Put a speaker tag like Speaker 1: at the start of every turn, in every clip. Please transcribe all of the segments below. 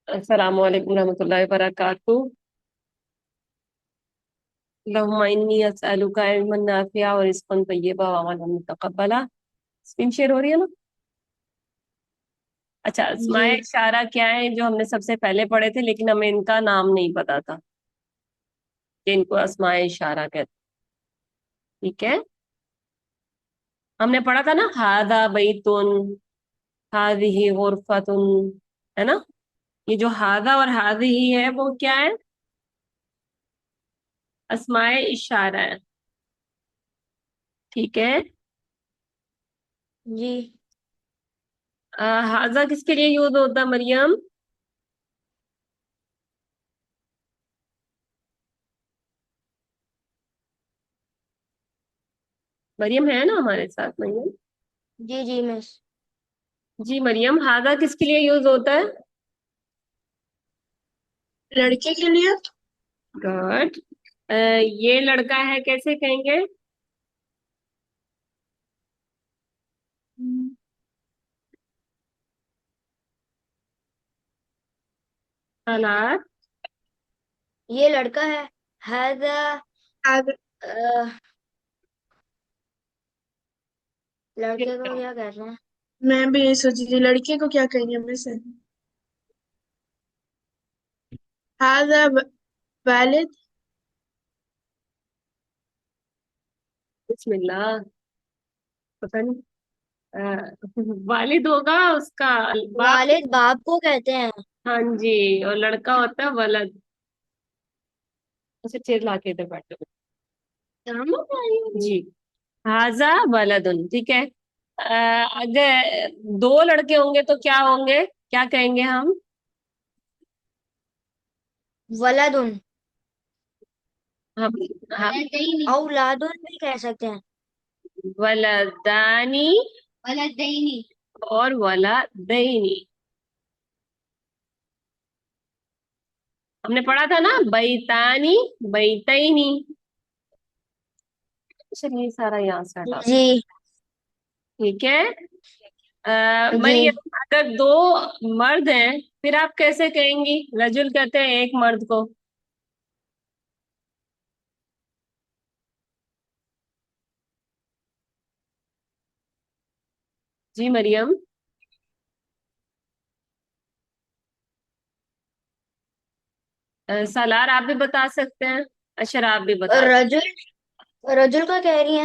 Speaker 1: अस्सलाम वालेकुम रहमतुल्लाहि व बरकातुहू। अल्लाहुम्मा इन्नी अस्अलुका इल्मन नाफिआ व रिज़्क़न तय्यबा व अमलन मुतक़ब्बला। स्क्रीन शेयर हो रही है ना? अच्छा,
Speaker 2: जी।
Speaker 1: अस्माए इशारा क्या है जो हमने सबसे पहले पढ़े थे, लेकिन हमें इनका नाम नहीं पता था कि इनको अस्माए इशारा कहते हैं। ठीक है, हमने पढ़ा था ना, हादा बैतुन, हादिही गुरफतुन, है ना? ये जो हादा और हादिही है वो क्या है? अस्माए इशारा है। ठीक है।
Speaker 2: जी।
Speaker 1: हाजा किसके लिए यूज होता है मरियम? मरियम है ना हमारे साथ? मरियम,
Speaker 2: जी जी मिस।
Speaker 1: जी मरियम, हादा किसके लिए यूज होता है?
Speaker 2: लड़के के लिए।
Speaker 1: गुड। ये लड़का है कैसे कहेंगे?
Speaker 2: हम्म,
Speaker 1: हालात।
Speaker 2: ये लड़का है। हैजा। आग। अ, लड़के को क्या कहते हैं? मैं भी यही सोची थी, लड़के को क्या कहेंगे वैसे। हाजा वालिद।
Speaker 1: बिस्मिल्लाह। पता नहीं। वालिद होगा उसका, बाप।
Speaker 2: वालिद बाप को कहते हैं।
Speaker 1: हाँ जी। और लड़का होता है वलद। उसे चेयर ला के इधर बैठो। जी। हाजा वलदुन, ठीक है। अगर दो लड़के होंगे तो क्या होंगे, क्या कहेंगे हम?
Speaker 2: वलदुन।
Speaker 1: हम हम
Speaker 2: औलादुन भी कह सकते हैं।
Speaker 1: वलदानी
Speaker 2: वलदैनी।
Speaker 1: और वलदैनी। हमने पढ़ा था ना, बैतानी, बैतैनी। चलिए सारा यहाँ से हटा दो।
Speaker 2: जी
Speaker 1: ठीक है।
Speaker 2: जी।
Speaker 1: मरियम, अगर दो मर्द हैं फिर आप कैसे कहेंगी? रजुल कहते हैं एक मर्द को। जी मरियम। सलार आप भी बता सकते हैं। अशर आप भी बता सकते
Speaker 2: रजुल। रजुल का कह रही हैं।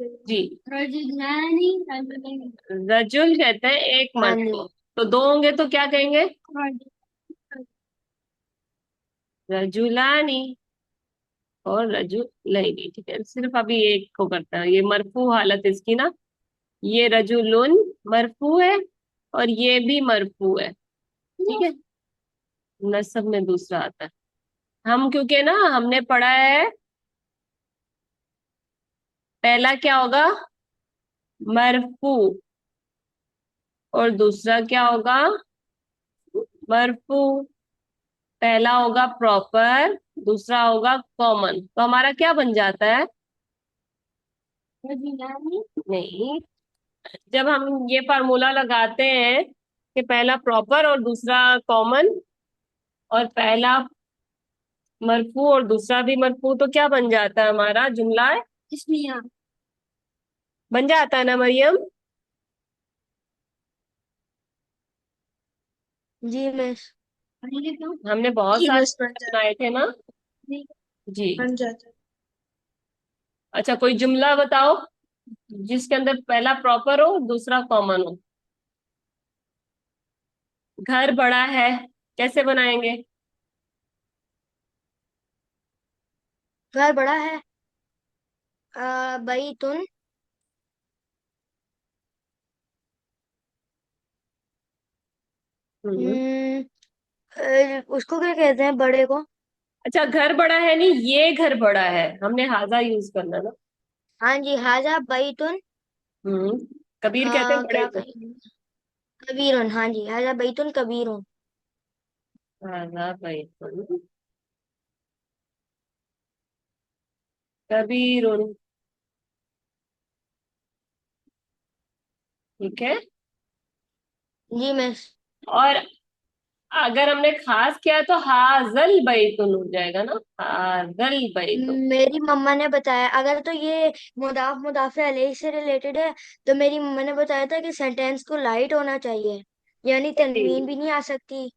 Speaker 1: हैं। जी।
Speaker 2: रजुलानी।
Speaker 1: रजुल कहते हैं एक
Speaker 2: हाँ
Speaker 1: मर्द
Speaker 2: जी।
Speaker 1: को। तो दो होंगे तो क्या कहेंगे? रजुलानी और रजुलैनी। ठीक है, सिर्फ अभी एक को करता है, ये मरफू हालत इसकी ना। ये रजुलुन मरफू है और ये भी मरफू है। ठीक है, नस्ब में दूसरा आता है। हम क्योंकि ना हमने पढ़ा है, पहला क्या होगा? मरफू। और दूसरा क्या होगा? मरफू। पहला होगा प्रॉपर, दूसरा होगा कॉमन। तो हमारा क्या बन जाता है? नहीं, जब हम ये फार्मूला लगाते हैं कि पहला प्रॉपर और दूसरा कॉमन और पहला मरफू और दूसरा भी मरफू, तो क्या बन जाता है हमारा जुमला? इसमिया बन जाता है ना मरियम?
Speaker 2: जी मिस।
Speaker 1: हमने बहुत
Speaker 2: जी
Speaker 1: सारे
Speaker 2: मिस बन जाता।
Speaker 1: बनाए थे ना। जी।
Speaker 2: बन जाता।
Speaker 1: अच्छा, कोई जुमला बताओ जिसके अंदर पहला प्रॉपर हो दूसरा कॉमन हो। घर बड़ा है, कैसे बनाएंगे?
Speaker 2: घर बड़ा है। बैतुन।
Speaker 1: हम्म।
Speaker 2: हम्म, उसको क्या कहते हैं बड़े को?
Speaker 1: अच्छा, घर बड़ा है नहीं, ये घर बड़ा है, हमने हाजा यूज करना ना।
Speaker 2: हाँ जी, हाजा बैतुन।
Speaker 1: हम्म। कबीर कहते हैं बड़े
Speaker 2: क्या
Speaker 1: को।
Speaker 2: कहेंगे? कबीरुन। हाँ जी, हाजा बैतुन कबीरुन।
Speaker 1: हाजा बैतुन कबीरुन। ठीक है।
Speaker 2: जी मिस।
Speaker 1: और अगर हमने खास किया तो हाजल बैतुन हो जाएगा ना, हाजल बैतुन।
Speaker 2: मेरी मम्मा ने बताया, अगर तो ये मुदाफ मुदाफ अलैह से रिलेटेड है, तो मेरी मम्मा ने बताया था कि सेंटेंस को लाइट होना चाहिए, यानी तनवीन भी नहीं आ सकती।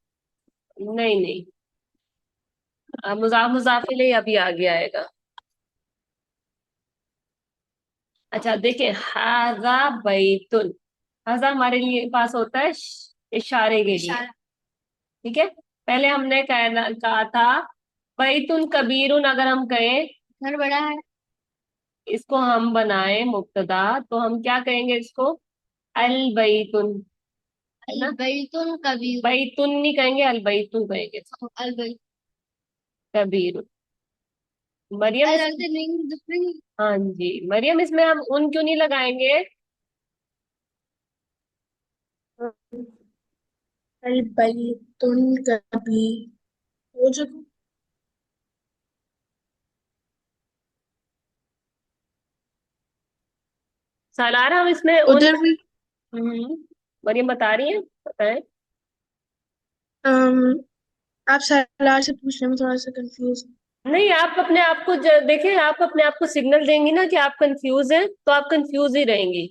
Speaker 1: नहीं नहीं, मुजाफ मुजाफ इलैहि अभी आगे आएगा। अच्छा देखिए, हाजा बैतुन, हाजा हमारे लिए पास होता है इशारे के लिए।
Speaker 2: इशारा।
Speaker 1: ठीक है, पहले हमने कहा था बैतुन कबीरुन, अगर हम कहें,
Speaker 2: घर बड़ा है।
Speaker 1: इसको हम बनाए मुब्तदा, तो हम क्या कहेंगे इसको, अल बैतुन, है ना।
Speaker 2: अलबैतुल कबीर।
Speaker 1: बैतुन नहीं कहेंगे, अल बैतुन कहेंगे,
Speaker 2: अलबैत।
Speaker 1: कबीरुन। मरियम इस,
Speaker 2: अलग से नहीं।
Speaker 1: हाँ जी मरियम, इसमें हम उन क्यों नहीं लगाएंगे।
Speaker 2: अलबैतुल कबीर वो जो
Speaker 1: सालारा हम इसमें उन,
Speaker 2: उधर भी।
Speaker 1: मरियम बता रही है, बताएं।
Speaker 2: अम, आप सलाह से पूछने में थोड़ा सा कंफ्यूज।
Speaker 1: नहीं, आप अपने आप को देखें, आप अपने आप को सिग्नल देंगी ना कि आप कंफ्यूज हैं, तो आप कंफ्यूज ही रहेंगी।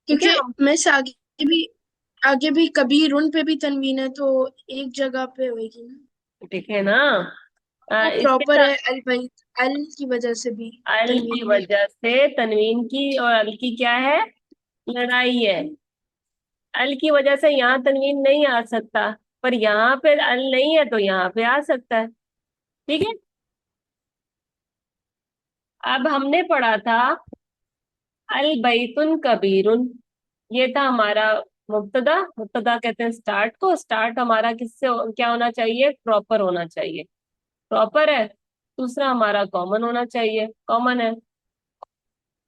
Speaker 1: ठीक है
Speaker 2: क्योंकि
Speaker 1: हम,
Speaker 2: मैं से आगे भी कबीर उन पे भी तनवीन है, तो एक जगह पे होगी ना।
Speaker 1: ठीक है ना।
Speaker 2: वो
Speaker 1: इसके
Speaker 2: प्रॉपर
Speaker 1: साथ
Speaker 2: है अलबैत, अल की वजह से भी
Speaker 1: अल की
Speaker 2: तनवीन नहीं।
Speaker 1: वजह से तनवीन की और अल की क्या है, लड़ाई है। अल की वजह से यहाँ तनवीन नहीं आ सकता, पर यहाँ पे अल नहीं है तो यहाँ पे आ सकता है। ठीक है, अब हमने पढ़ा था अल बैतुन कबीरुन, ये था हमारा मुब्तदा। मुब्तदा कहते हैं स्टार्ट को, स्टार्ट हमारा किससे क्या होना चाहिए, प्रॉपर होना चाहिए, प्रॉपर है। दूसरा हमारा कॉमन होना चाहिए, कॉमन है।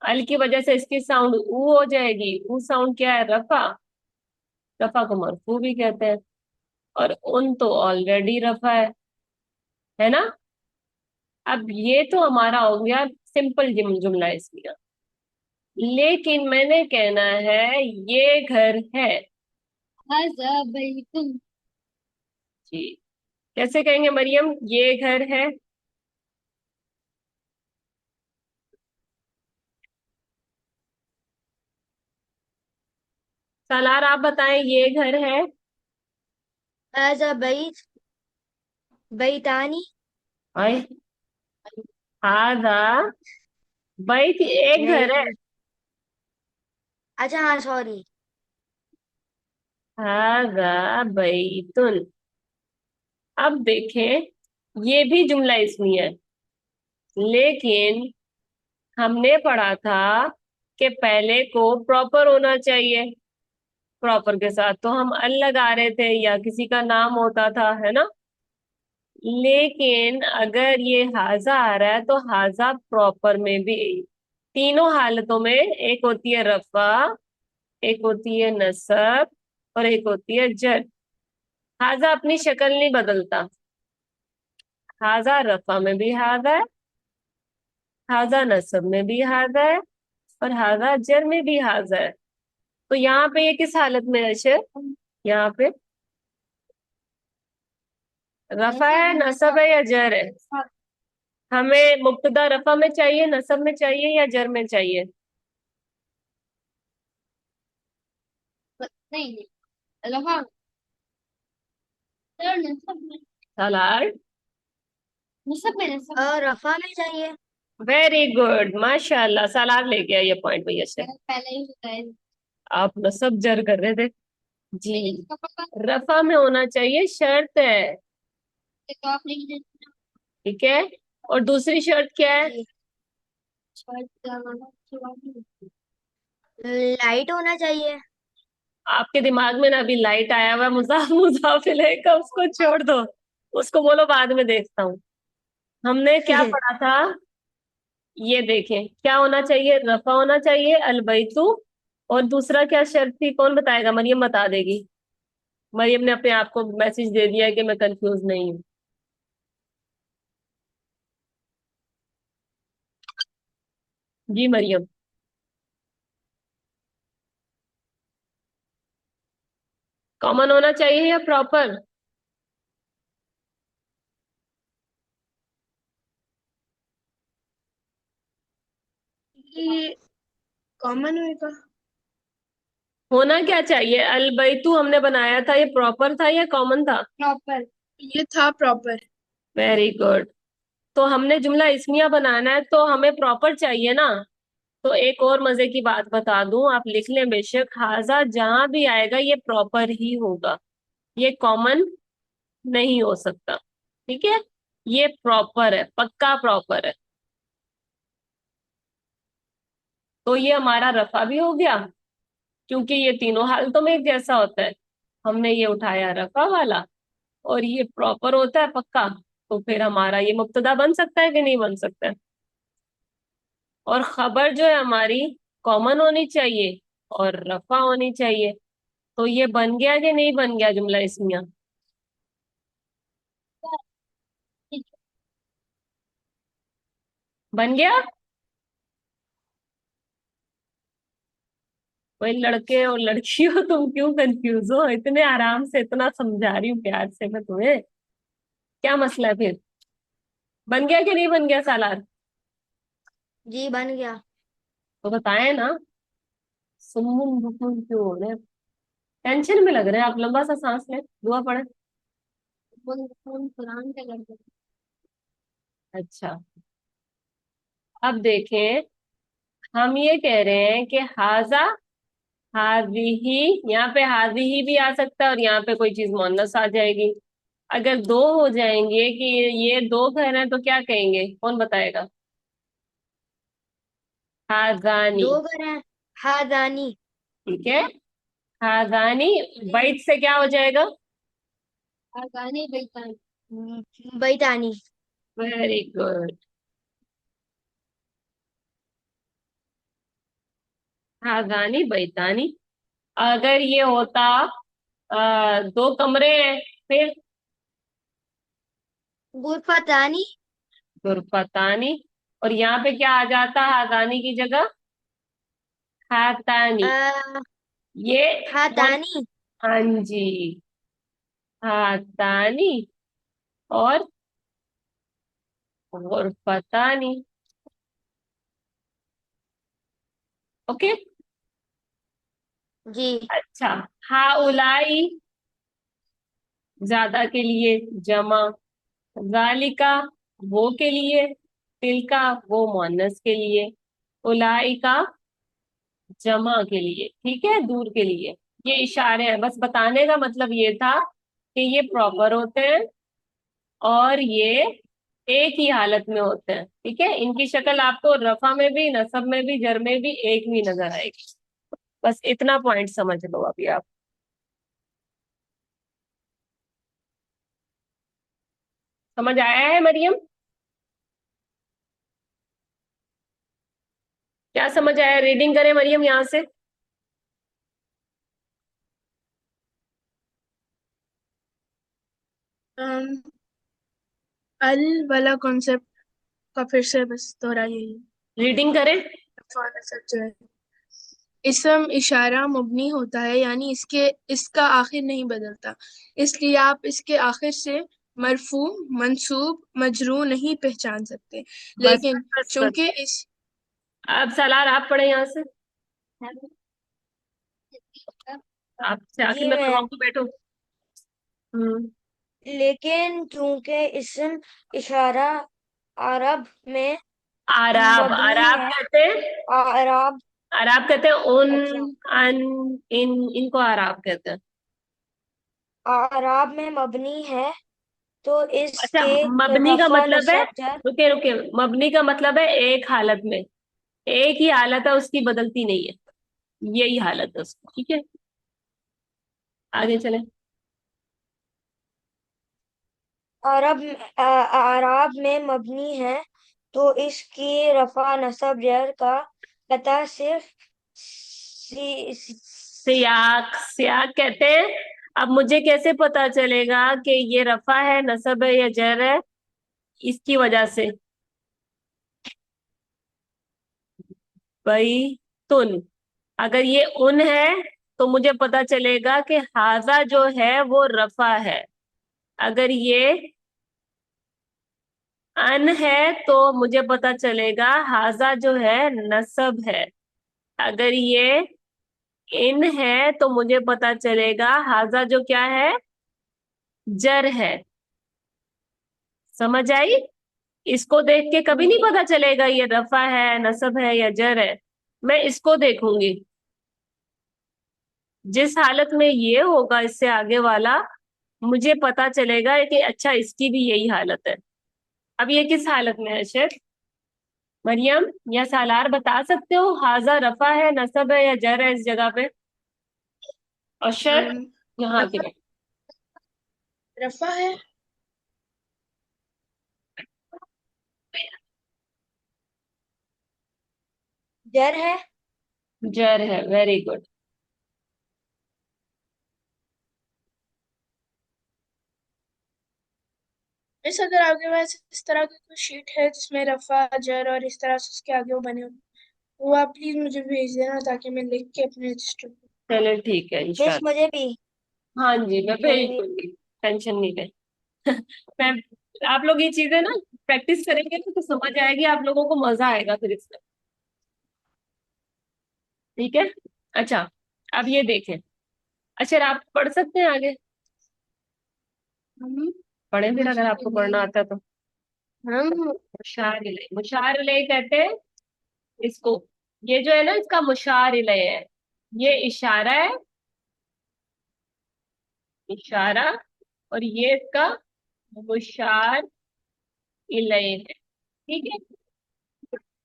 Speaker 1: अल की वजह से इसकी साउंड ऊ हो जाएगी, ऊ साउंड क्या है, रफा, रफा को मरफू भी कहते हैं। और उन तो ऑलरेडी रफा है ना। अब ये तो हमारा हो गया सिंपल जुमला इसलिए, लेकिन मैंने कहना है ये घर है।
Speaker 2: हाजा बैतुन।
Speaker 1: जी, कैसे कहेंगे मरियम, ये घर है। सालार आप बताएं, ये घर है।
Speaker 2: हाजा बैत, बैतानी।
Speaker 1: हाय, हाजा बैत एक घर है।
Speaker 2: नहीं, अच्छा हाँ सॉरी।
Speaker 1: हाजा बैतुन। अब देखें, ये भी जुमला इसमी है, लेकिन हमने पढ़ा था कि पहले को प्रॉपर होना चाहिए। प्रॉपर के साथ तो हम अल लगा रहे थे या किसी का नाम होता था, है ना। लेकिन अगर ये हाजा आ रहा है तो हाजा प्रॉपर में भी तीनों हालतों में, एक होती है रफा, एक होती है नसब, और एक होती है जर। हाजा अपनी शक्ल नहीं बदलता, हाजा रफा में भी हाजा है, हाजा नसब में भी हाजा है, और हाजा जर में भी हाजा है। तो यहाँ पे ये किस हालत में है शेर, यहाँ पे रफा है, नसब है या जर है। हमें मुब्तदा रफा में चाहिए, नसब में चाहिए या जर में चाहिए।
Speaker 2: नहीं, रफा। सर नसब में।
Speaker 1: सालार,
Speaker 2: नसब में, नसब में। रफा में चाहिए।
Speaker 1: वेरी गुड, माशाल्लाह, सालार ले गया ये पॉइंट भैया से।
Speaker 2: मैंने पहले ही बताया।
Speaker 1: आप नसब जर कर रहे थे। जी,
Speaker 2: नहीं, इसका पता।
Speaker 1: रफा में होना चाहिए, शर्त है।
Speaker 2: तो आप लिख देते।
Speaker 1: ठीक है, और दूसरी शर्त क्या है,
Speaker 2: जी। लाइट होना चाहिए।
Speaker 1: आपके दिमाग में ना अभी लाइट आया हुआ है, मुजाफ मुजाफिल है का, उसको छोड़ दो, उसको बोलो बाद में देखता हूँ। हमने क्या पढ़ा था, ये देखें क्या होना चाहिए, रफा होना चाहिए अलबैतु, और दूसरा क्या शर्त थी, कौन बताएगा, मरियम बता देगी। मरियम ने अपने आप को मैसेज दे दिया है कि मैं कंफ्यूज नहीं हूँ। जी मरियम, कॉमन होना चाहिए या प्रॉपर।
Speaker 3: कॉमन होएगा।
Speaker 1: होना क्या चाहिए? अलबैतु हमने बनाया था, ये प्रॉपर था या कॉमन था?
Speaker 3: प्रॉपर। ये था प्रॉपर।
Speaker 1: Very good. तो हमने जुमला इस्मिया बनाना है तो हमें प्रॉपर चाहिए ना। तो एक और मजे की बात बता दूं, आप लिख लें बेशक, हाजा जहां भी आएगा ये प्रॉपर ही होगा, ये कॉमन नहीं हो सकता। ठीक है, ये प्रॉपर है, पक्का प्रॉपर है। तो ये हमारा रफा भी हो गया, क्योंकि ये तीनों हालतों में एक जैसा होता है। हमने ये उठाया रफा वाला, और ये प्रॉपर होता है पक्का। तो फिर हमारा ये मुब्तदा बन सकता है कि नहीं बन सकता है? और खबर जो है हमारी कॉमन होनी चाहिए और रफा होनी चाहिए। तो ये बन गया कि नहीं बन गया जुमला इस्मिया? बन गया। वही लड़के और लड़कियों, तुम क्यों कंफ्यूज हो? इतने आराम से इतना समझा रही हूँ प्यार से मैं तुम्हें, क्या मसला है फिर? बन गया कि नहीं बन गया सालार?
Speaker 2: जी बन गया।
Speaker 1: तो बताएं ना। सुम्मुम बुकुम क्यों हो रहे हैं? टेंशन में लग रहे हैं आप, लंबा सा सांस लें, दुआ पढ़े। कुरान का लग। अच्छा, अब देखें, हम ये कह रहे हैं कि हाजा, हाजिही, यहाँ पे हाजिही भी आ सकता है और यहाँ पे कोई चीज मुअन्नस आ जाएगी। अगर दो हो जाएंगे कि ये दो घर हैं तो क्या कहेंगे, कौन बताएगा? हाजानी।
Speaker 2: दो घर हैं। हादानी।
Speaker 1: ठीक है, हाजानी।
Speaker 2: जी।
Speaker 1: बैत से क्या हो जाएगा? हाजानी बैतानी।
Speaker 2: बैतानी।
Speaker 1: Very good. हाजानी बैतानी। अगर ये होता दो कमरे हैं, फिर?
Speaker 2: गुरफतानी।
Speaker 1: गुरफतानी। और यहाँ पे क्या आ जाता हाजानी की जगह? हातानी।
Speaker 2: आ,
Speaker 1: ये कौन?
Speaker 2: हातानी।
Speaker 1: हाँ जी, हातानी और गुरफतानी। ओके।
Speaker 2: जी।
Speaker 1: अच्छा, हाउलाई ज्यादा के लिए, जमा। जालिका वो के लिए, तिलका वो मुअन्नस के लिए, उलाई का जमा के लिए, ठीक है, दूर के लिए। ये इशारे हैं, बस बताने का मतलब ये था कि ये प्रॉपर होते हैं और ये एक ही हालत में होते हैं। ठीक है, इनकी शक्ल आपको रफा में भी, नसब में भी, जर में भी एक ही नजर आएगी। बस इतना पॉइंट समझ लो अभी आप। समझ आया है मरियम? क्या समझ आया? रीडिंग करें मरियम यहाँ से।
Speaker 3: अम, अल वाला कॉन्सेप्ट का फिर से बस दोहराइए।
Speaker 1: रीडिंग करें।
Speaker 3: नसब जो है, इसम इशारा मुबनी होता है, यानी इसका आखिर नहीं बदलता, इसलिए आप इसके आखिर से मरफू, मंसूब, मजरू नहीं पहचान सकते।
Speaker 1: बस
Speaker 3: लेकिन
Speaker 1: बस बस बस।
Speaker 3: चूंकि इस
Speaker 1: अब सलार आप पढ़े यहाँ से। आपसे आखिर
Speaker 2: जी
Speaker 1: में
Speaker 2: मैं।
Speaker 1: पढ़वाऊँ तो बैठो। हम्म।
Speaker 2: लेकिन चूंकि इसम इशारा अरब में
Speaker 1: आराब,
Speaker 2: मबनी
Speaker 1: आराब
Speaker 2: है।
Speaker 1: कहते हैं।
Speaker 2: अरब।
Speaker 1: आराब कहते हैं उन,
Speaker 2: अच्छा।
Speaker 1: अन, इन, इनको आराब कहते हैं।
Speaker 2: अरब में मबनी है तो
Speaker 1: अच्छा,
Speaker 2: इसके
Speaker 1: मबनी का
Speaker 2: रफा
Speaker 1: मतलब है,
Speaker 2: नसब जर।
Speaker 1: रुके रुके, मबनी का मतलब है एक हालत में, एक ही हालत है उसकी, बदलती नहीं है, यही हालत है उसकी। ठीक है, आगे चले।
Speaker 2: अरब में मबनी है तो इसकी रफा नसब जर का पता सिर्फ
Speaker 1: सियाक, सियाक कहते हैं। अब मुझे कैसे पता चलेगा कि ये रफा है, नसब है या जर है? इसकी वजह से, भाई, तुन, अगर ये उन है तो मुझे पता चलेगा कि हाजा जो है वो रफा है। अगर ये अन है तो मुझे पता चलेगा हाजा जो है नसब है। अगर ये इन है तो मुझे पता चलेगा हाजा जो क्या है, जर है। समझ आई? इसको देख के कभी नहीं पता चलेगा ये रफा है, नसब है या जर है। मैं इसको देखूंगी। जिस हालत में ये होगा इससे आगे वाला, मुझे पता चलेगा कि अच्छा इसकी भी यही हालत है। अब ये किस हालत में है शेख? मरियम या सालार बता सकते हो हाजा रफा है, नसब है या जर है इस जगह पे? और शेख
Speaker 3: अम,
Speaker 1: यहाँ के
Speaker 3: रफा रफा है।
Speaker 2: जर है।
Speaker 1: जर है, वेरी गुड।
Speaker 3: इस अगर आपके पास इस तरह की कोई शीट है जिसमें रफा जर और इस तरह से उसके आगे वो बने हो, वो आप प्लीज मुझे भेज देना ताकि मैं लिख के अपने रजिस्टर पे।
Speaker 1: चलो ठीक है
Speaker 2: मिस
Speaker 1: इंशाल्लाह।
Speaker 2: मुझे भी।
Speaker 1: हाँ जी मैं भेज
Speaker 2: मुझे
Speaker 1: दूंगी। टेंशन नहीं ले। मैं, आप लोग ये चीजें ना प्रैक्टिस करेंगे तो समझ आएगी, आप लोगों को मजा आएगा फिर इसमें। ठीक है। अच्छा, अब ये देखें। अच्छा आप पढ़ सकते हैं आगे?
Speaker 3: हम
Speaker 1: पढ़े फिर अगर आपको पढ़ना
Speaker 3: मुश्किल
Speaker 1: आता है तो। हम मुशार इलय, मुशार इलय कहते हैं इसको। ये जो है ना इसका मुशार इलय है। ये इशारा है, इशारा। और ये इसका मुशार इलय है। ठीक है।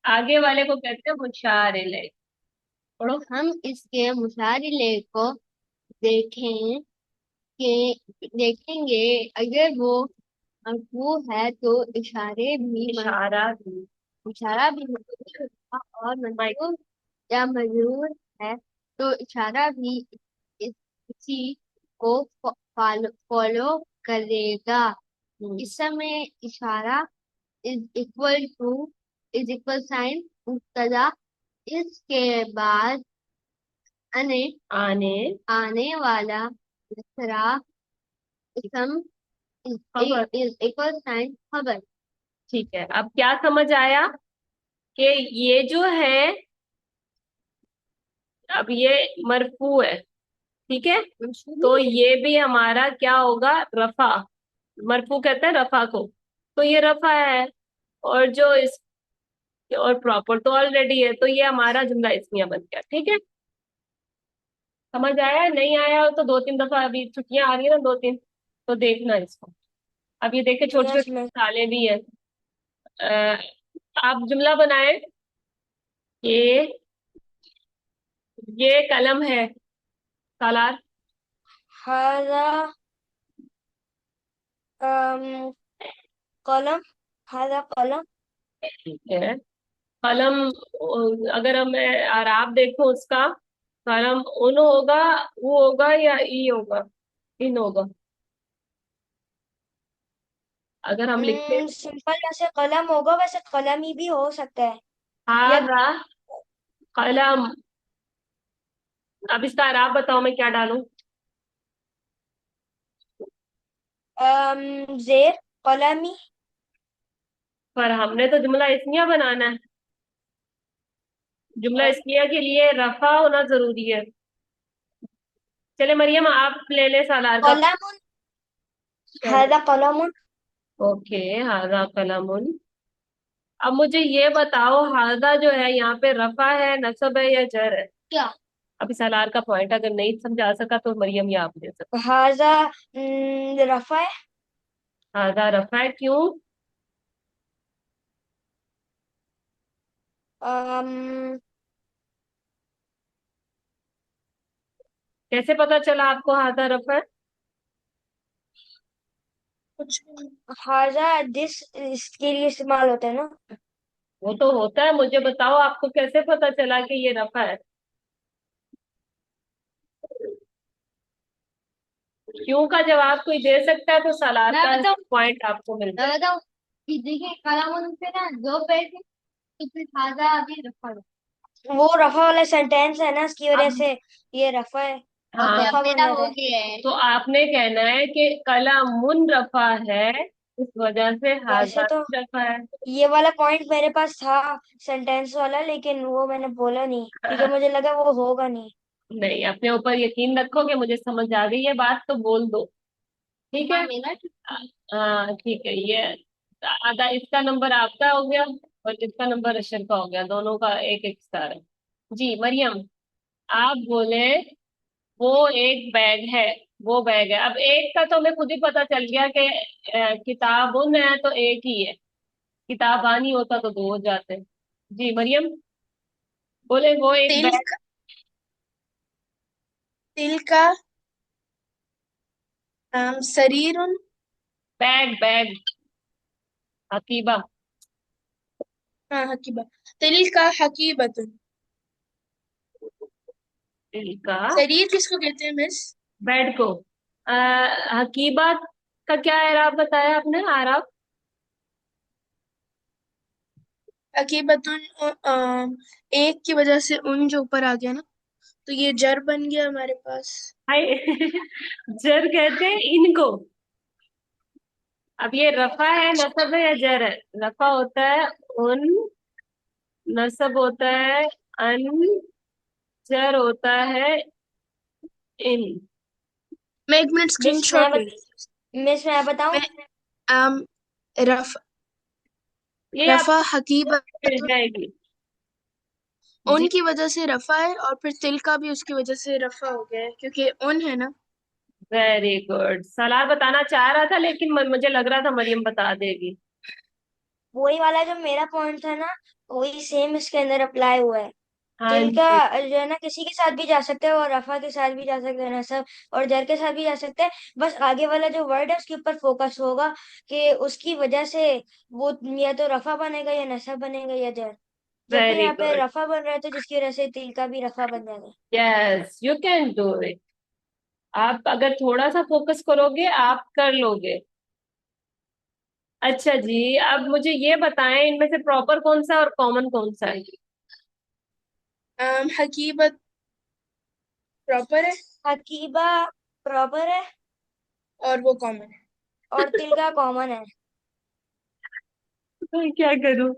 Speaker 1: आगे वाले को कहते हैं मुशार इलय। पढ़ो।
Speaker 4: हम इसके मुशारिले को देखें देखेंगे। अगर वो मरफू है तो
Speaker 1: इशारा भी।
Speaker 4: इशारा भी मरफू होगा, और
Speaker 1: माइक।
Speaker 4: मंसूब या मजरूर है तो इशारा भी इसी को फॉलो करेगा।
Speaker 1: हम्म,
Speaker 4: इस समय इशारा इज इक्वल साइन मुब्तदा, इसके बाद आने
Speaker 1: आने
Speaker 4: आने वाला दूसरा इसम
Speaker 1: खबर।
Speaker 4: इज इक्वल साइन खबर।
Speaker 1: ठीक है, अब क्या समझ आया कि ये जो है, अब ये मरफू है। ठीक है। तो ये भी हमारा क्या होगा, रफा। मरफू कहते हैं रफा को। तो ये रफा है। और जो इस, और प्रॉपर तो ऑलरेडी है, तो ये हमारा जुमला इसमिया बन गया। ठीक है। समझ आया? नहीं आया हो तो दो तीन दफा, अभी छुट्टियां आ रही है ना दो तीन, तो देखना इसको। अब ये देखे छोटे
Speaker 2: यस
Speaker 1: छोटे
Speaker 2: मिस।
Speaker 1: मिसालें भी हैं। अ, आप जुमला बनाए कि ये कलम है। सालार।
Speaker 2: हाजा अम कलम। हाजा कलम।
Speaker 1: ठीक है। कलम, अगर मैं आराब देखूं उसका, कलम उन होगा, वो होगा या ई होगा, इन होगा? अगर हम लिखते
Speaker 2: सिंपल वैसे कलम होगा, वैसे कलम ही भी हो सकता है। या
Speaker 1: हाजा कलम, अब इसका आराब बताओ मैं क्या डालूं?
Speaker 2: जेर कलमी।
Speaker 1: पर हमने तो जुमला इसमिया बनाना है। जुमला इसमिया के लिए रफा होना जरूरी है। चले मरियम आप ले ले सालार का।
Speaker 2: कलम।
Speaker 1: चलो।
Speaker 2: हाजा कलम।
Speaker 1: ओके। हाजा कलमुन। अब मुझे ये बताओ हाजा जो है यहाँ पे रफा है, नसब है या जर है?
Speaker 4: क्या?
Speaker 1: अभी सालार का पॉइंट अगर नहीं समझा सका तो मरियम ये आप दे सकते।
Speaker 2: हाजा रफा है।
Speaker 1: हाजा रफा है, क्यों?
Speaker 2: अम,
Speaker 1: कैसे पता चला आपको हाजा रफा है?
Speaker 3: कुछ भी नहीं।
Speaker 2: हाजा दिस इसके लिए इस्तेमाल होता है ना।
Speaker 1: वो तो होता है, मुझे बताओ आपको कैसे पता चला कि ये रफा है? क्यों का जवाब कोई दे सकता है तो सालार
Speaker 4: मैं
Speaker 1: का
Speaker 4: बताऊं
Speaker 1: पॉइंट आपको मिलता है।
Speaker 4: मैं बताऊं कि देखिए कलाम पे ना दो पेड़ थे, तो फिर खाजा अभी रखा हुआ।
Speaker 2: वो रफा वाला सेंटेंस है ना, इसकी वजह
Speaker 4: अब
Speaker 2: से ये रफा है।
Speaker 1: हाँ।
Speaker 4: अब
Speaker 2: रफा बन
Speaker 4: मेरा
Speaker 2: जाता
Speaker 4: हो
Speaker 2: है।
Speaker 4: गया है।
Speaker 1: तो आपने कहना है कि कलामुन रफा है, इस वजह से
Speaker 2: वैसे
Speaker 1: हाजा
Speaker 2: तो
Speaker 1: भी रखा है।
Speaker 2: ये वाला पॉइंट मेरे पास था, सेंटेंस वाला, लेकिन वो मैंने बोला नहीं क्योंकि मुझे लगा वो होगा नहीं।
Speaker 1: नहीं, अपने ऊपर यकीन रखोगे, मुझे समझ आ गई है बात, तो बोल दो। ठीक है। हाँ ठीक है। ये आधा इसका नंबर आपका हो गया और इसका नंबर अशर का हो गया, दोनों का एक एक स्टार है। जी मरियम, आप बोले वो एक बैग है। वो बैग है, अब एक का तो हमें खुद ही पता चल गया कि किताबुन है तो एक ही है, किताबानी होता तो दो हो जाते। जी मरियम, बोले वो एक
Speaker 3: तिल
Speaker 1: बैग।
Speaker 3: तिल का शरीरुन।
Speaker 1: Bag bag, हकीबा।
Speaker 3: हाँ हकीबा। तिल का हकीबतुन।
Speaker 1: इनका
Speaker 3: शरीर किसको कहते हैं मिस?
Speaker 1: बेड को। आ, हकीबा का क्या एराब बताया आपने, आराब?
Speaker 3: हकीबतुन एक की वजह से उन जो ऊपर आ गया ना, तो ये जर बन गया हमारे पास।
Speaker 1: हाय जर कहते हैं इनको। अब ये रफा है, नसब है या जर है? रफा होता है उन, नसब होता है अन, जर होता है इन।
Speaker 3: मैं 1 मिनट
Speaker 2: मिस मैं
Speaker 3: स्क्रीनशॉट ले
Speaker 2: बत,
Speaker 3: रही
Speaker 2: मिस मैं
Speaker 3: हूँ।
Speaker 2: बताऊं?
Speaker 3: मैं आम रफ
Speaker 1: ये
Speaker 3: रफा
Speaker 1: आपको मिल
Speaker 3: हकीबतुन,
Speaker 1: जाएगी। जी,
Speaker 3: उन की वजह से रफा है, और फिर तिल का भी उसकी वजह से रफा हो गया है क्योंकि उन है ना।
Speaker 1: Very good. सलाह बताना चाह रहा था लेकिन मुझे लग रहा था मरियम बता देगी।
Speaker 2: वही वाला जो मेरा पॉइंट था ना, वही सेम इसके अंदर अप्लाई हुआ है।
Speaker 1: हाँ
Speaker 2: तिल का
Speaker 1: जी।
Speaker 2: जो है ना, किसी के साथ भी जा सकते हैं, और रफा के साथ भी जा सकते हैं, नसब और जर के साथ भी जा सकते हैं। बस आगे वाला जो वर्ड है उसके ऊपर फोकस होगा कि उसकी वजह से वो या तो रफा बनेगा या नसब बनेगा या जर। जबकि
Speaker 1: वेरी
Speaker 2: यहाँ पे
Speaker 1: गुड।
Speaker 2: रफा बन रहा है तो जिसकी वजह से तिल का भी रफा बन जाएगा।
Speaker 1: Yes you can do it. आप अगर थोड़ा सा फोकस करोगे आप कर लोगे। अच्छा जी, अब मुझे ये बताएं इनमें से प्रॉपर कौन सा और कॉमन कौन सा है?
Speaker 3: हकीबत प्रॉपर है
Speaker 2: हकीबा प्रॉपर है
Speaker 3: और वो कॉमन है।
Speaker 2: और तिल का कॉमन है।
Speaker 1: तो क्या करूं?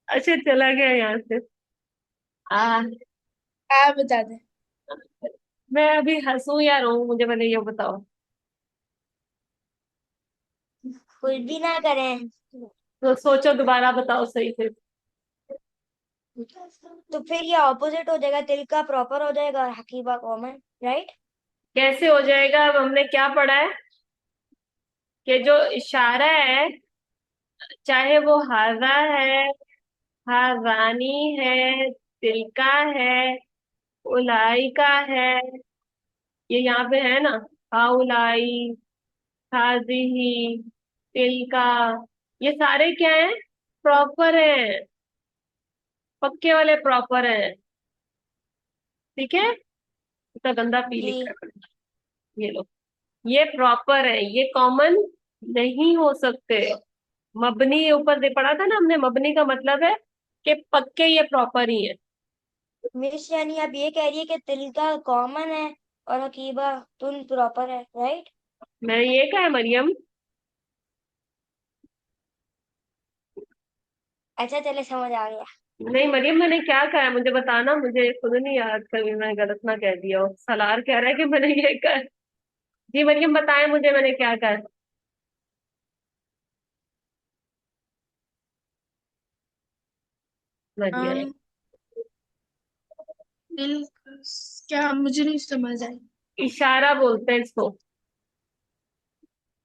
Speaker 1: अच्छा चला गया यहाँ से। आ
Speaker 3: आप बता दें।
Speaker 1: मैं अभी हंसूं या रोऊं, मुझे पहले ये बताओ।
Speaker 2: कुछ भी ना करें
Speaker 1: तो सोचो, दोबारा बताओ सही से।
Speaker 2: तो फिर ये ऑपोजिट हो जाएगा, तिल का प्रॉपर हो जाएगा और हकीबा कॉमन, राइट?
Speaker 1: कैसे हो जाएगा? अब हमने क्या पढ़ा है कि जो इशारा है, चाहे वो हाजा है, हाजानी है, तिलका है, उलाई का है, ये यहाँ पे है ना, हाउलाई, हाजिही, तिलका, ये सारे क्या हैं? प्रॉपर हैं, पक्के वाले प्रॉपर हैं। ठीक है, इतना गंदा पी
Speaker 2: जी।
Speaker 1: लिखा है। ये लो, ये प्रॉपर है, ये कॉमन नहीं हो सकते। मबनी ऊपर दे पढ़ा था ना हमने, मबनी का मतलब है कि पक्के ये प्रॉपर ही है।
Speaker 2: मिस यानी आप ये कह रही है कि तिल का कॉमन है और हकीबा तुम प्रॉपर है, राइट?
Speaker 1: मैं ये कहा है मरियम?
Speaker 2: अच्छा चले, समझ आ गया।
Speaker 1: नहीं मरियम, मैंने क्या कहा है मुझे बताना, मुझे खुद नहीं याद, कभी मैं गलत ना कह दिया हो। सलार कह रहा है कि मैंने ये कहा है। जी मरियम बताएं मुझे मैंने क्या कहा है। मरियम,
Speaker 3: अम दिल क्या, मुझे नहीं समझ आई।
Speaker 1: इशारा बोलते हैं इसको,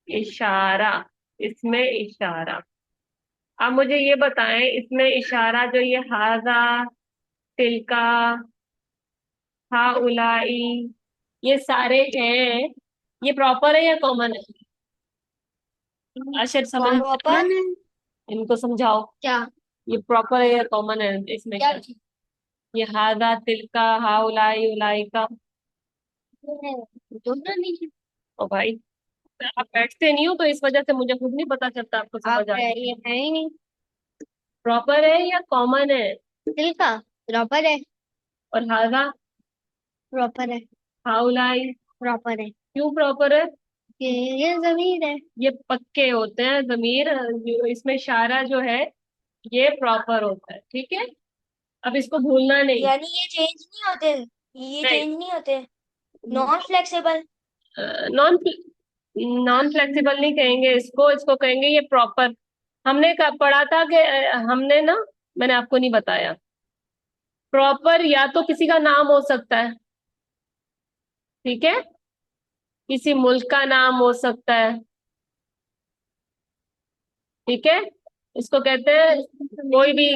Speaker 1: इशारा, इसमें इशारा। अब मुझे ये बताएं, इसमें इशारा जो ये हाजा, तिलका, हाउलाई, ये सारे हैं, ये प्रॉपर है या कॉमन है? अशर समझ में आया?
Speaker 2: प्रॉपर।
Speaker 3: मैंने
Speaker 1: इनको समझाओ,
Speaker 3: क्या
Speaker 1: ये प्रॉपर है या कॉमन है इसमें
Speaker 3: क्या
Speaker 1: क्या? ये हाजा, तिलका, हाउलाई, उलाई का।
Speaker 3: दोनों नहीं?
Speaker 1: ओ भाई, आप बैठते नहीं हो तो इस वजह से मुझे खुद नहीं पता चलता आपको
Speaker 2: आप
Speaker 1: समझ आ
Speaker 2: कह
Speaker 1: रही
Speaker 2: रही है ही नहीं।
Speaker 1: प्रॉपर है या कॉमन है?
Speaker 2: तिल का प्रॉपर है।
Speaker 1: और हाजा,
Speaker 2: प्रॉपर है।
Speaker 1: हाउलाई,
Speaker 2: प्रॉपर है।
Speaker 1: क्यों प्रॉपर है?
Speaker 4: ये जमीर है।
Speaker 1: ये पक्के होते हैं जमीर। इसमें इशारा जो है ये प्रॉपर होता है, ठीक है। अब इसको भूलना नहीं।
Speaker 2: यानी ये चेंज नहीं होते, ये
Speaker 1: नहीं,
Speaker 2: चेंज नहीं होते, non flexible.
Speaker 1: Non non flexible नहीं कहेंगे इसको, इसको कहेंगे ये प्रॉपर। हमने पढ़ा था कि हमने ना, मैंने आपको नहीं बताया। प्रॉपर या तो किसी का नाम हो सकता है, ठीक है, किसी मुल्क का नाम हो सकता है, ठीक है। इसको कहते हैं कोई भी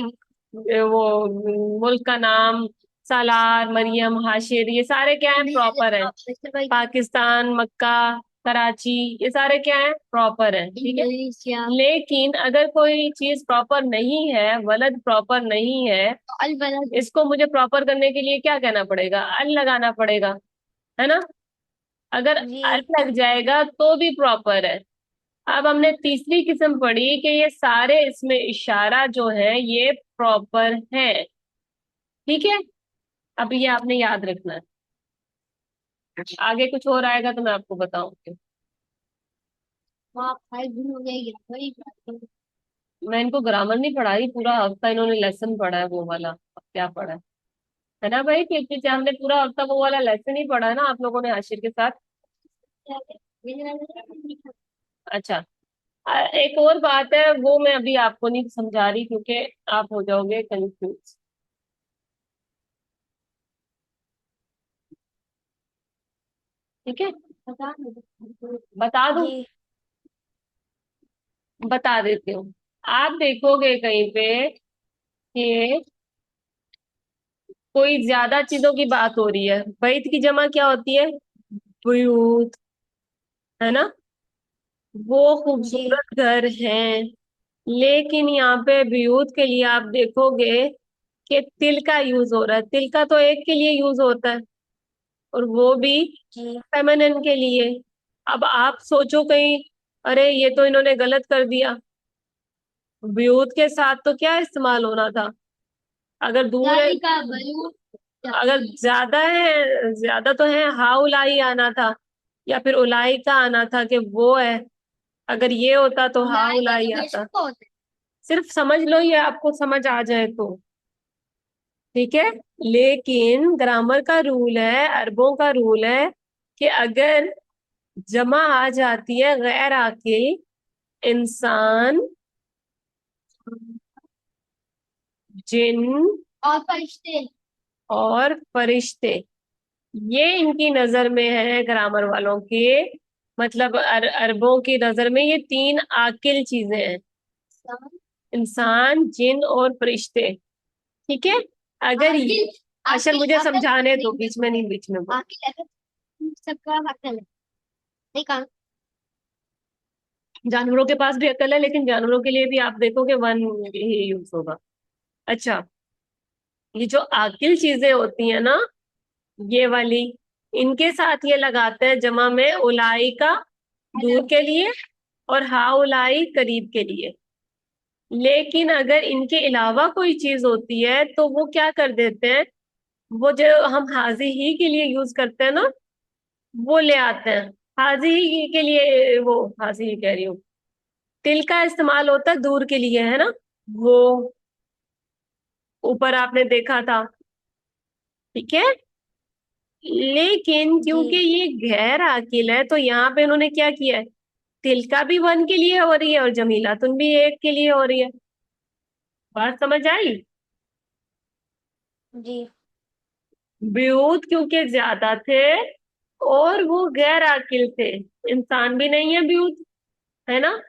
Speaker 1: वो मुल्क का नाम, सालार, मरियम, हाशिर, ये सारे क्या है, प्रॉपर है। पाकिस्तान, मक्का, कराची, ये सारे क्या है, प्रॉपर है, ठीक है।
Speaker 4: इंडोनेशिया।
Speaker 1: लेकिन अगर कोई चीज प्रॉपर नहीं है, वलद प्रॉपर नहीं है,
Speaker 4: अल बलद।
Speaker 1: इसको मुझे प्रॉपर करने के लिए क्या कहना पड़ेगा, अल लगाना पड़ेगा, है ना। अगर अल
Speaker 2: जी
Speaker 1: लग जाएगा तो भी प्रॉपर है। अब हमने तीसरी किस्म पढ़ी कि ये सारे इसमें इशारा जो है ये प्रॉपर है, ठीक है। अब ये आपने याद रखना है। आगे कुछ और आएगा तो मैं आपको बताऊंगी।
Speaker 4: वहाँ 5 दिन हो गए वही।
Speaker 1: मैं इनको ग्रामर नहीं पढ़ाई, पूरा हफ्ता इन्होंने लेसन पढ़ा है वो वाला, अब क्या पढ़ा है ना भाई, क्योंकि हमने पूरा हफ्ता वो वाला लेसन ही पढ़ा है ना आप लोगों ने आशिर के साथ। अच्छा, एक और बात है वो मैं अभी आपको नहीं समझा रही क्योंकि आप हो जाओगे कंफ्यूज, ठीक है। बता दूं,
Speaker 2: जी
Speaker 1: बता देती हूँ। आप देखोगे कहीं पे कि कोई ज्यादा चीजों की बात हो रही है, बैत की जमा क्या होती है, बुयूत, है ना। वो
Speaker 2: जी
Speaker 1: खूबसूरत घर हैं, लेकिन यहाँ पे बुयूत के लिए आप देखोगे कि तिल का यूज हो रहा है। तिल का तो एक के लिए यूज होता है, और वो भी
Speaker 2: जी
Speaker 1: फेमिनिन के लिए। अब आप सोचो कहीं, अरे ये तो इन्होंने गलत कर दिया, बुयूत के साथ तो क्या इस्तेमाल होना था, अगर दूर है,
Speaker 4: जाली का बलून।
Speaker 1: अगर ज्यादा है, ज्यादा तो है, हा उलाई आना था, या फिर उलाई का आना था कि वो है। अगर ये होता तो हा
Speaker 4: उलाई का
Speaker 1: उलाई
Speaker 4: तो
Speaker 1: आता।
Speaker 4: बेशक होता है।
Speaker 1: सिर्फ समझ लो, ये आपको समझ आ जाए तो ठीक है। लेकिन ग्रामर का रूल है, अरबों का रूल है कि अगर जमा आ जाती है गैर आकिल, इंसान, जिन
Speaker 4: और फरिश्ते।
Speaker 1: और फरिश्ते, ये इनकी नजर में है ग्रामर वालों के, मतलब अरबों की नजर में ये तीन आकिल चीजें हैं, इंसान, जिन और फरिश्ते, ठीक है। अगर
Speaker 4: आकिल।
Speaker 1: अच्छा
Speaker 4: आकिल
Speaker 1: मुझे
Speaker 4: अकल
Speaker 1: समझाने
Speaker 4: नहीं।
Speaker 1: दो, बीच में नहीं, बीच में बोल।
Speaker 4: आकिल अकल सबका अकल है। नहीं कहा।
Speaker 1: जानवरों के पास भी अकल है, लेकिन जानवरों के लिए भी आप देखोगे वन ही यूज होगा। अच्छा, ये जो आकिल चीजें होती है ना, ये वाली, इनके साथ ये लगाते हैं जमा में उलाई का दूर के लिए, और हा उलाई करीब के लिए। लेकिन अगर इनके अलावा कोई चीज होती है तो वो क्या कर देते हैं, वो जो हम हाजी ही के लिए यूज करते हैं ना, वो ले आते हैं। हाजी ही के लिए, वो हाजी ही कह रही हूँ, तिल का इस्तेमाल होता है दूर के लिए, है ना। वो ऊपर आपने देखा था, ठीक है। लेकिन
Speaker 2: जी
Speaker 1: क्योंकि ये गैर आकिल है तो यहाँ पे इन्होंने क्या किया है, तिलका भी वन के लिए हो रही है और जमीलातुन भी एक के लिए हो रही है। बात समझ आई।
Speaker 2: जी
Speaker 1: ब्यूत क्योंकि ज्यादा थे और वो गैर आकिल थे, इंसान भी नहीं है ब्यूत, है ना,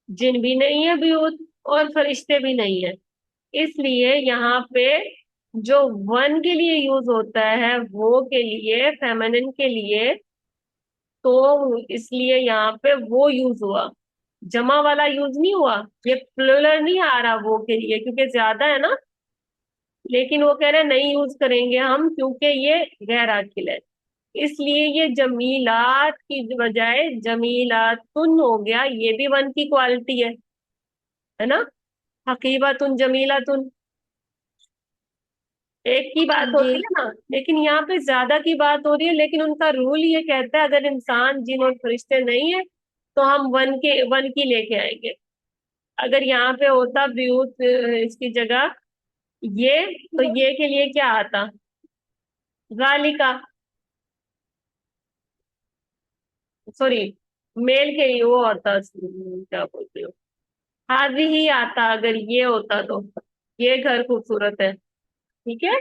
Speaker 1: जिन भी नहीं है ब्यूत, और फरिश्ते भी नहीं है। इसलिए यहाँ पे जो वन के लिए यूज होता है वो के लिए, फेमिनिन के लिए, तो इसलिए यहाँ पे वो यूज हुआ, जमा वाला यूज नहीं हुआ। ये प्लूरल नहीं आ रहा वो के लिए क्योंकि ज्यादा है ना, लेकिन वो कह रहे हैं नहीं यूज करेंगे हम क्योंकि ये गैर आकिल है। इसलिए ये जमीलात की बजाय जमीलातुन हो गया, ये भी वन की क्वालिटी है ना। हकीबतुन, जमीलातुन, एक की बात
Speaker 2: जी।
Speaker 1: होती है ना, लेकिन यहाँ पे ज्यादा की बात हो रही है, लेकिन उनका रूल ये कहता है अगर इंसान जिन और फरिश्ते नहीं है तो हम वन की लेके आएंगे। अगर यहाँ पे होता ब्यूत इसकी जगह ये, तो ये के लिए क्या आता, जालिका, सॉरी, मेल के लिए वो आता, क्या बोलते हो, हाजी ही आता अगर ये होता तो। ये घर खूबसूरत है, ठीक है।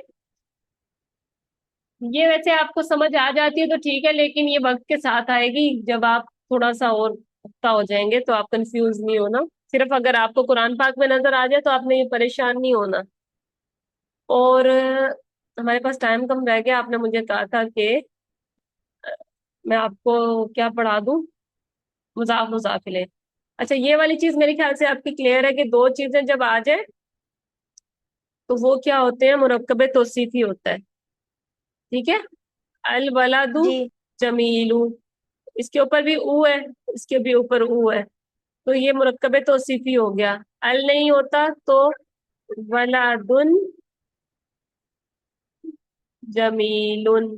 Speaker 1: ये वैसे आपको समझ आ जाती है तो ठीक है, लेकिन ये वक्त के साथ आएगी, जब आप थोड़ा सा और पुख्ता हो जाएंगे तो आप कंफ्यूज नहीं होना। सिर्फ अगर आपको कुरान पाक में नजर आ जाए तो आपने ये परेशान नहीं होना। और हमारे पास टाइम कम रह गया, आपने मुझे कहा था कि मैं आपको क्या पढ़ा दूं, मुजाफ मुजाफ इलैह। अच्छा, ये वाली चीज मेरे ख्याल से आपकी क्लियर है कि दो चीजें जब आ जाए तो वो क्या होते हैं, मुरक्कबे तौसीफी होता है, ठीक है। अल वलादु
Speaker 2: जी।
Speaker 1: जमीलू, इसके ऊपर भी ऊ है, इसके भी ऊपर ऊ है, तो ये मुरक्कबे तौसीफी हो गया। अल नहीं होता तो वलादुन जमीलुन,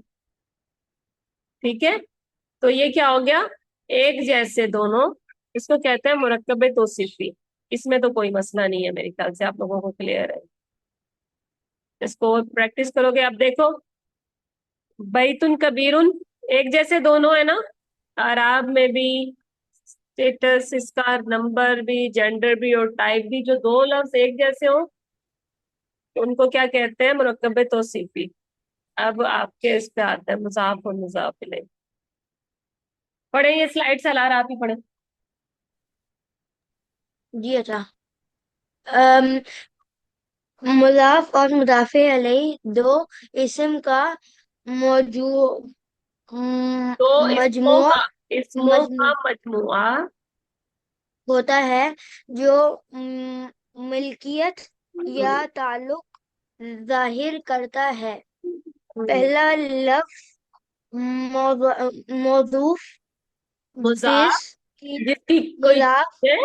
Speaker 1: ठीक है। तो ये क्या हो गया, एक जैसे दोनों, इसको कहते हैं मुरक्कबे तौसीफी। इसमें तो कोई मसला नहीं है, मेरे ख्याल से आप लोगों को क्लियर है। इसको प्रैक्टिस करोगे, आप देखो, बैतुन कबीरुन, एक जैसे दोनों है ना, आराब में भी, स्टेटस, इसका नंबर भी, जेंडर भी और टाइप भी, जो दो लफ्ज एक जैसे हो उनको क्या कहते हैं, मुरक्कबे तौसीफी। अब आपके इस पे आता है मुजाफ और मुजाफ इलैह। पढ़े ये स्लाइड सलार, आप ही पढ़े।
Speaker 2: जी। अच्छा। अम मुजाफ और मुदाफे अलैह दो इस्म का मौजू
Speaker 1: तो इसमों
Speaker 2: मजमुआ
Speaker 1: का, इसमों
Speaker 2: मजमू
Speaker 1: का मजमुआ।
Speaker 2: होता है जो मिल्कियत या ताल्लुक जाहिर करता है। पहला लफ्ज मौजूफ
Speaker 1: मुजाफ,
Speaker 2: जिसकी
Speaker 1: जिसकी कोई
Speaker 2: मुजाफ
Speaker 1: है,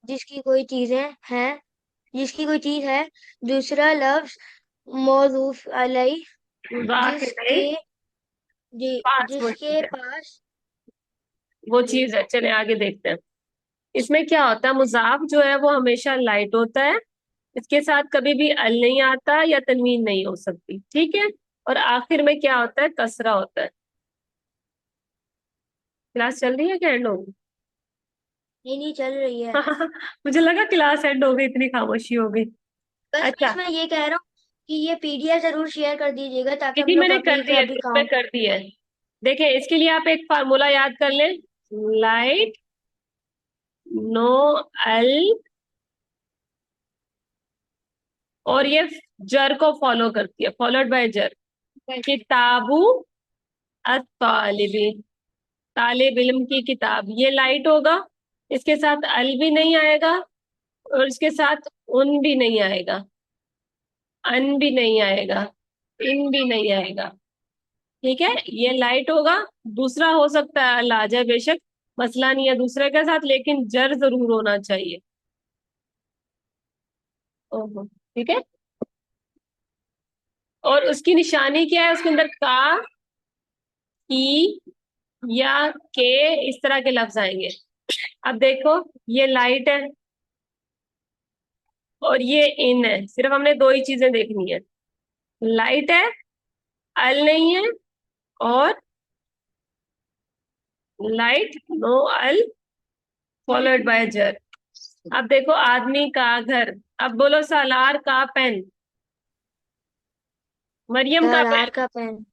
Speaker 2: जिसकी कोई चीजें हैं जिसकी कोई चीज है। दूसरा लफ्ज मौजूफ अलैह
Speaker 1: मुजाफ
Speaker 2: जिसके
Speaker 1: इलैह, पास वो चीज
Speaker 2: जिसके
Speaker 1: है,
Speaker 2: पास।
Speaker 1: वो
Speaker 2: जी।
Speaker 1: चीज है। चले आगे देखते हैं। इसमें क्या होता है, मुजाफ जो है वो हमेशा लाइट होता है, इसके साथ कभी भी अल नहीं आता या तनवीन नहीं हो सकती, ठीक है। और आखिर में क्या होता है, कसरा होता है। क्लास चल रही है क्या, एंड होगी?
Speaker 2: नहीं, नहीं चल रही है।
Speaker 1: मुझे लगा क्लास एंड हो गई, इतनी खामोशी हो गई।
Speaker 2: बस
Speaker 1: अच्छा,
Speaker 2: मैं ये कह रहा हूँ कि ये पीडीएफ जरूर शेयर कर दीजिएगा ताकि हम
Speaker 1: दीदी
Speaker 2: लोग
Speaker 1: मैंने कर
Speaker 2: कभी
Speaker 1: दिया,
Speaker 2: कभी
Speaker 1: ग्रुप में
Speaker 2: काम।
Speaker 1: कर दिया है। देखिए, इसके लिए आप एक फार्मूला याद कर लें, लाइट नो एल, और ये जर को फॉलो करती है, फॉलोड बाय जर। किताबू अत-तालिबी, तालिब इल्म की किताब, ये लाइट होगा, इसके साथ अल भी नहीं आएगा और इसके साथ उन भी नहीं आएगा, अन भी नहीं आएगा, इन भी नहीं आएगा, ठीक है। ये लाइट होगा। दूसरा हो सकता है अल आ जाए, बेशक मसला नहीं है दूसरे के साथ, लेकिन जर जरूर होना चाहिए। ओहो, ठीक है। और उसकी निशानी क्या है, उसके अंदर का, की या के, इस तरह के लफ्ज आएंगे। अब देखो, ये लाइट है और ये इन है, सिर्फ हमने दो ही चीजें देखनी है, लाइट है, अल नहीं है, और लाइट नो अल फॉलोड बाय जर। अब देखो, आदमी का घर, अब बोलो सालार का पेन, मरियम का पेन।
Speaker 2: तारार का पेन।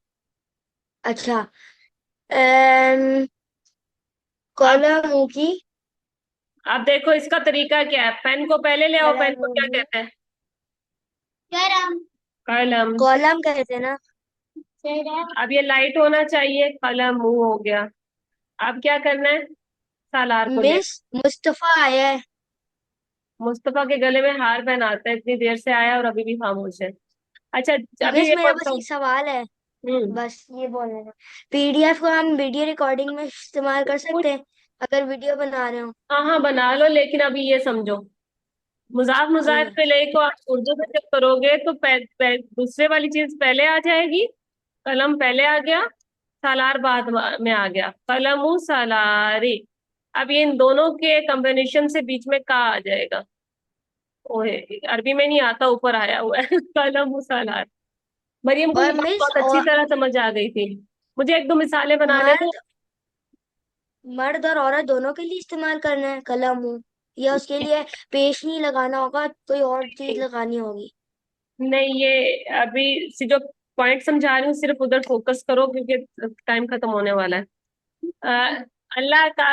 Speaker 2: अच्छा। अम,
Speaker 1: अब
Speaker 2: कलम की।
Speaker 1: अब देखो इसका तरीका क्या है, पेन को पहले ले आओ, पेन
Speaker 2: कलम
Speaker 1: को क्या
Speaker 2: होगी।
Speaker 1: कहते हैं,
Speaker 4: करम।
Speaker 1: कलम।
Speaker 2: कॉलम कहते हैं ना।
Speaker 1: अब ये लाइट होना चाहिए, कलम मुंह हो गया। अब क्या करना है, सालार को ले।
Speaker 2: मिस मुस्तफा आया है।
Speaker 1: मुस्तफा के गले में हार पहनाता है, इतनी देर से आया और अभी भी खामोश है। अच्छा, अभी
Speaker 2: मिस
Speaker 1: ये
Speaker 2: मेरा
Speaker 1: कौन
Speaker 2: बस
Speaker 1: सा,
Speaker 2: एक सवाल है।
Speaker 1: हम्म,
Speaker 2: बस ये बोलने का। पीडीएफ को हम वीडियो रिकॉर्डिंग में इस्तेमाल कर
Speaker 1: कुछ,
Speaker 2: सकते हैं अगर वीडियो बना रहे हो।
Speaker 1: हाँ हाँ बना लो, लेकिन अभी ये समझो, मुजाफ मुजाफ
Speaker 2: जी
Speaker 1: इलैहि को आप उर्दू में जब करोगे तो दूसरे वाली चीज पहले आ जाएगी। कलम पहले आ गया, सालार बाद में आ गया, कलमु सालारी। अब ये इन दोनों के कॉम्बिनेशन से बीच में का आ जाएगा। ओहे, अरबी में नहीं आता, ऊपर आया हुआ है कलमु सालार। मरियम को ये
Speaker 2: और
Speaker 1: बात
Speaker 2: मिस
Speaker 1: बहुत अच्छी
Speaker 2: और
Speaker 1: तरह समझ आ गई थी। मुझे एक दो मिसालें बनाने दो।
Speaker 2: मर्द मर्द और औरत दोनों के लिए इस्तेमाल करना है कलम, या उसके लिए पेश नहीं लगाना होगा, कोई और चीज लगानी होगी?
Speaker 1: नहीं, ये अभी से जो पॉइंट समझा रही हूँ सिर्फ उधर फोकस करो, क्योंकि टाइम खत्म होने वाला है। अल्लाह का